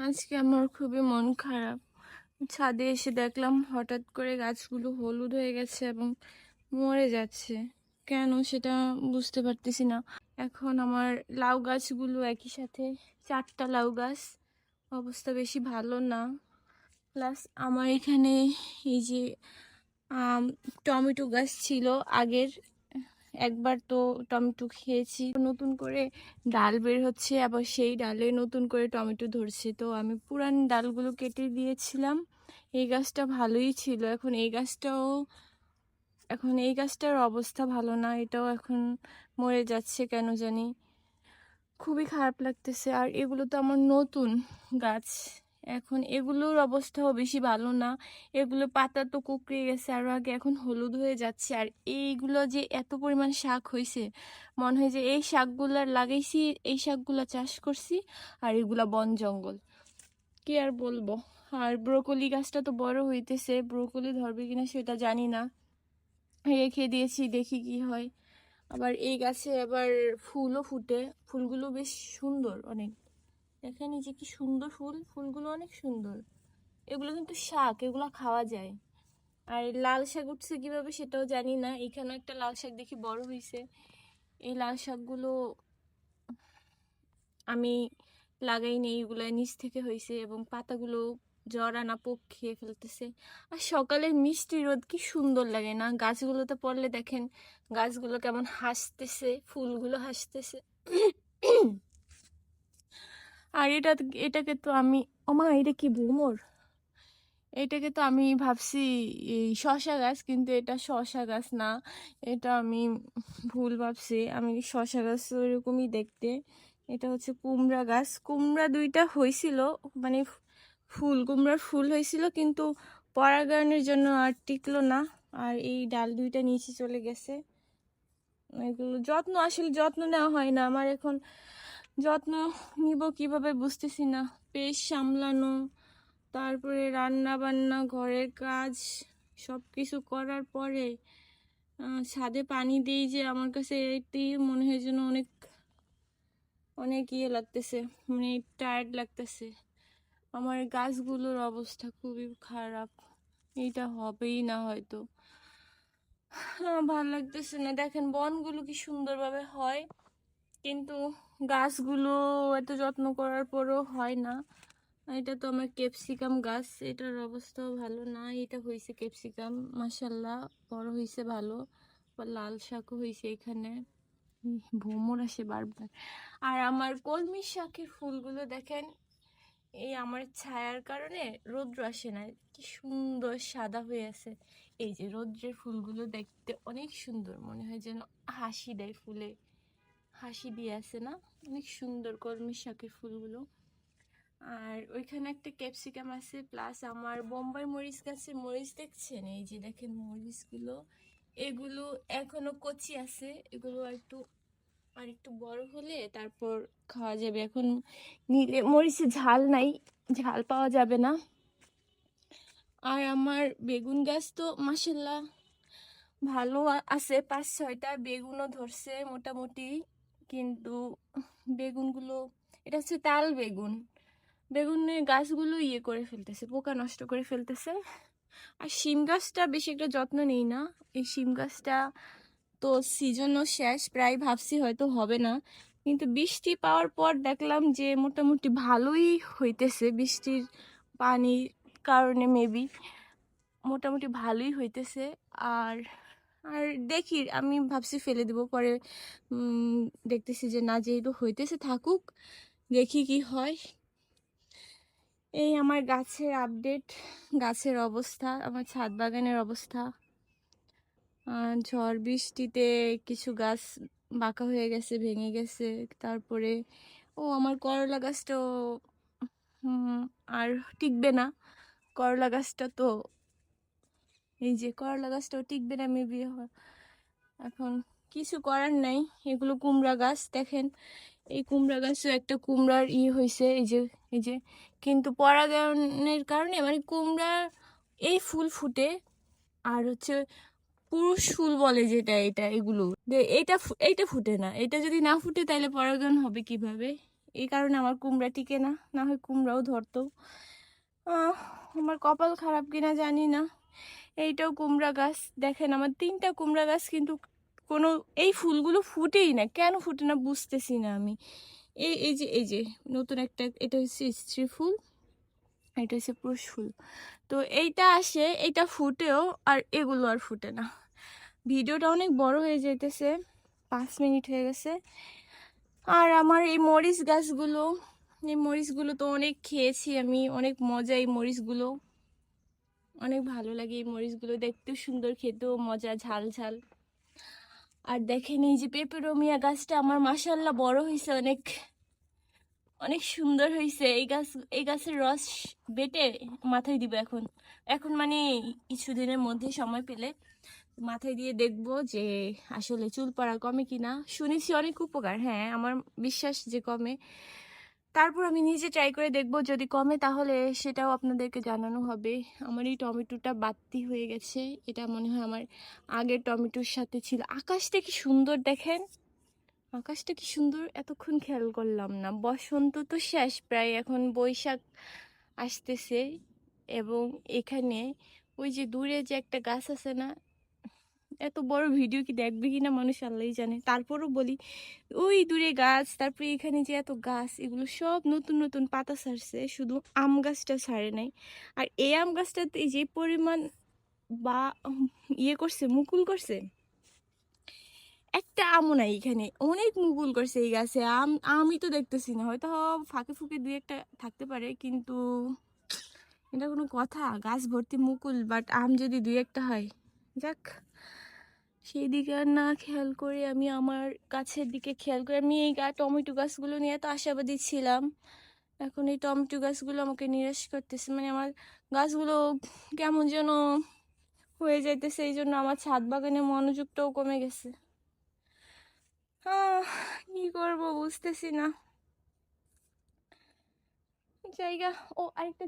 আজকে আমার খুবই মন খারাপ। ছাদে এসে দেখলাম হঠাৎ করে গাছগুলো হলুদ হয়ে গেছে এবং মরে যাচ্ছে। কেন সেটা বুঝতে পারতেছি না। এখন আমার লাউ গাছগুলো একই সাথে 4টা লাউ গাছ, অবস্থা বেশি ভালো না। প্লাস আমার এখানে এই যে টমেটো গাছ ছিল আগের, একবার তো টমেটো খেয়েছি, নতুন করে ডাল বের হচ্ছে, আবার সেই ডালে নতুন করে টমেটো ধরছে। তো আমি পুরান ডালগুলো কেটে দিয়েছিলাম। এই গাছটা ভালোই ছিল, এখন এই গাছটার অবস্থা ভালো না, এটাও এখন মরে যাচ্ছে কেন জানি। খুবই খারাপ লাগতেছে। আর এগুলো তো আমার নতুন গাছ, এখন এগুলোর অবস্থাও বেশি ভালো না। এগুলো পাতা তো কুকড়ে গেছে আরো আগে, এখন হলুদ হয়ে যাচ্ছে। আর এইগুলো যে এত পরিমাণ শাক হয়েছে, মনে হয় যে এই শাকগুলা লাগাইছি, এই শাকগুলা চাষ করছি, আর এগুলা বন জঙ্গল, কি আর বলবো। আর ব্রোকলি গাছটা তো বড় হইতেছে, ব্রোকলি ধরবে কিনা সেটা জানি না, রেখে দিয়েছি, দেখি কি হয়। আবার এই গাছে আবার ফুলও ফুটে, ফুলগুলো বেশ সুন্দর অনেক। দেখেন এই যে কি সুন্দর ফুল, ফুলগুলো অনেক সুন্দর। এগুলো কিন্তু শাক, এগুলো খাওয়া যায়। আর লাল শাক উঠছে কিভাবে সেটাও জানি না। এখানে একটা লাল শাক দেখি বড় হয়েছে। এই লাল শাকগুলো আমি লাগাইনি, এগুলো নিচ থেকে হয়েছে, এবং পাতাগুলো জড়ানা পোক খেয়ে ফেলতেছে। আর সকালের মিষ্টি রোদ কি সুন্দর লাগে না গাছগুলোতে পড়লে। দেখেন গাছগুলো কেমন হাসতেছে, ফুলগুলো হাসতেছে। আর এটাকে তো আমি, ওমা এটা কি ভ্রমর, এটাকে তো আমি ভাবছি এই শসা গাছ, কিন্তু এটা শসা গাছ না, এটা আমি ভুল ভাবছি। আমি শসা গাছ ওইরকমই দেখতে, এটা হচ্ছে কুমড়া গাছ। কুমড়া দুইটা হয়েছিল, মানে কুমড়ার ফুল হয়েছিল, কিন্তু পরাগায়নের জন্য আর টিকলো না। আর এই ডাল দুইটা নিচে চলে গেছে। এগুলো আসলে যত্ন নেওয়া হয় না আমার। এখন যত্ন নিব কিভাবে বুঝতেছি না। পেট সামলানো, তারপরে রান্না বান্না, ঘরের কাজ, সব কিছু করার পরে ছাদে পানি দিই, যে আমার কাছে এটাই মনে হয় যেন অনেক অনেক ইয়ে লাগতেছে, মানে টায়ার্ড লাগতেছে। আমার গাছগুলোর অবস্থা খুবই খারাপ, এটা হবেই না হয়তো। ভালো লাগতেছে না। দেখেন বনগুলো কি সুন্দরভাবে হয়, কিন্তু গাছগুলো এত যত্ন করার পরও হয় না। এটা তো আমার ক্যাপসিকাম গাছ, এটার অবস্থাও ভালো না। এটা হয়েছে ক্যাপসিকাম, মাশাল্লাহ বড় হয়েছে ভালো। লাল শাকও হয়েছে এখানে, ভ্রমর আসে বারবার। আর আমার কলমি শাকের ফুলগুলো দেখেন, এই আমার ছায়ার কারণে রৌদ্র আসে না, কি সুন্দর সাদা হয়ে আছে। এই যে রৌদ্রের ফুলগুলো দেখতে অনেক সুন্দর, মনে হয় যেন হাসি দেয়, ফুলে হাসি দিয়ে আছে না, অনেক সুন্দর কলমি শাকের ফুলগুলো। আর ওইখানে একটা ক্যাপসিকাম আছে, প্লাস আমার বোম্বাই মরিচ গাছে মরিচ দেখছেন, এই যে দেখেন মরিচগুলো, এগুলো এখনো কচি আছে, এগুলো আর একটু বড় হলে তারপর খাওয়া যাবে। এখন নিলে মরিচে ঝাল নাই, ঝাল পাওয়া যাবে না। আর আমার বেগুন গাছ তো মাশাল্লাহ ভালো আছে, 5-6টা বেগুনও ধরছে মোটামুটি। কিন্তু বেগুনগুলো, এটা হচ্ছে তাল বেগুন, বেগুনের গাছগুলো ইয়ে করে ফেলতেছে, পোকা নষ্ট করে ফেলতেছে। আর শিম গাছটা বেশি একটা যত্ন নেই না। এই শিম গাছটা তো সিজনও শেষ প্রায়, ভাবছি হয়তো হবে না, কিন্তু বৃষ্টি পাওয়ার পর দেখলাম যে মোটামুটি ভালোই হইতেছে, বৃষ্টির পানির কারণে মেবি মোটামুটি ভালোই হইতেছে। আর আর দেখি, আমি ভাবছি ফেলে দেবো পরে, দেখতেছি যে না, যেহেতু হইতেছে থাকুক, দেখি কি হয়। এই আমার গাছের আপডেট, গাছের অবস্থা, আমার ছাদ বাগানের অবস্থা। ঝড় বৃষ্টিতে কিছু গাছ বাঁকা হয়ে গেছে, ভেঙে গেছে। তারপরে আমার করলা গাছটাও আর টিকবে না। করলা গাছটা তো, এই যে করলা গাছটাও টিকবে না মেবি। এখন কিছু করার নাই। এগুলো কুমড়া গাছ, দেখেন এই কুমড়া গাছও একটা কুমড়ার হয়েছে, এই যে কিন্তু পরাগায়নের কারণে, মানে কুমড়া এই ফুল ফুটে, আর হচ্ছে পুরুষ ফুল বলে যেটা, এটা এগুলো এইটা ফুটে না। এটা যদি না ফুটে তাহলে পরাগায়ন হবে কিভাবে? এই কারণে আমার কুমড়া টিকে না, না হয় কুমড়াও ধরতো। আমার কপাল খারাপ কিনা জানি না। এইটাও কুমড়া গাছ, দেখেন আমার 3টা কুমড়া গাছ, কিন্তু কোনো এই ফুলগুলো ফুটেই না, কেন ফুটে না বুঝতেছি না আমি। এই যে নতুন একটা, এটা হচ্ছে স্ত্রী ফুল, এটা হচ্ছে পুরুষ ফুল। তো এইটা আসে, এইটা ফুটেও, আর এগুলো আর ফুটে না। ভিডিওটা অনেক বড় হয়ে যাইতেছে, 5 মিনিট হয়ে গেছে। আর আমার এই মরিচগুলো তো অনেক খেয়েছি আমি, অনেক মজা এই মরিচগুলো, অনেক ভালো লাগে এই মরিচগুলো, দেখতেও সুন্দর, খেতেও মজা, ঝাল ঝাল। আর দেখেন এই যে পেপেরোমিয়া গাছটা আমার মাশাআল্লাহ বড় হয়েছে, অনেক অনেক সুন্দর হয়েছে। এই গাছের রস বেটে মাথায় দিব এখন, এখন মানে কিছুদিনের মধ্যে সময় পেলে মাথায় দিয়ে দেখবো যে আসলে চুল পড়া কমে কিনা। শুনেছি অনেক উপকার, হ্যাঁ আমার বিশ্বাস যে কমে। তারপর আমি নিজে ট্রাই করে দেখবো, যদি কমে তাহলে সেটাও আপনাদেরকে জানানো হবে। আমার এই টমেটোটা বাড়তি হয়ে গেছে, এটা মনে হয় আমার আগের টমেটোর সাথে ছিল। আকাশটা কি সুন্দর দেখেন, আকাশটা কি সুন্দর, এতক্ষণ খেয়াল করলাম না। বসন্ত তো শেষ প্রায়, এখন বৈশাখ আসতেছে। এবং এখানে ওই যে দূরে যে একটা গাছ আছে না, এত বড় ভিডিও কি দেখবে কিনা মানুষ আল্লাহই জানে। তারপরও বলি, ওই দূরে গাছ, তারপরে এখানে যে এত গাছ, এগুলো সব নতুন নতুন পাতা ছাড়ছে, শুধু আম গাছটা ছাড়ে নাই। আর এই আম গাছটাতে যে পরিমাণ বা ইয়ে করছে, মুকুল করছে, একটা আমও নাই এখানে, অনেক মুকুল করছে এই গাছে। আমি তো দেখতেছি না, হয়তো ফাঁকে ফুঁকে 2-1টা থাকতে পারে, কিন্তু এটা কোনো কথা? গাছ ভর্তি মুকুল, বাট আম যদি 2-1টা হয়। যাক, সেই দিকে আর না খেয়াল করে আমি আমার গাছের দিকে খেয়াল করে, আমি এই টমেটো গাছগুলো নিয়ে তো আশাবাদী ছিলাম। এখন এই টমেটো গাছগুলো আমাকে নিরাশ করতেছে, মানে আমার গাছগুলো কেমন যেন হয়ে যাইতেছে, এই জন্য আমার ছাদ বাগানে মনোযোগটাও কমে গেছে। কি করবো বুঝতেছি না জায়গা। ও আরেকটা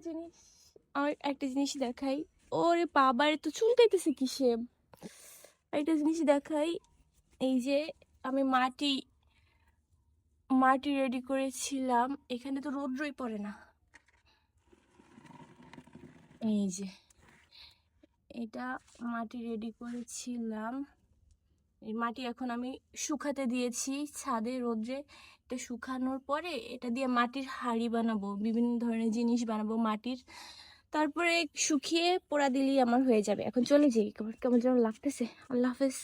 জিনিস দেখাই। ওরে বাবারে, তো চুলকাইতেছে কিসে। আরেকটা জিনিস দেখাই, এই যে আমি মাটি মাটি রেডি করেছিলাম, এখানে তো রোদ্রই পড়ে না। এই যে এটা মাটি রেডি করেছিলাম, এই মাটি এখন আমি শুকাতে দিয়েছি ছাদে রোদ্রে। এটা শুকানোর পরে এটা দিয়ে মাটির হাঁড়ি বানাবো, বিভিন্ন ধরনের জিনিস বানাবো মাটির। তারপরে শুকিয়ে পোড়া দিলেই আমার হয়ে যাবে। এখন চলে যাই, কেমন যেন লাগতেছে। আল্লাহ হাফেজ।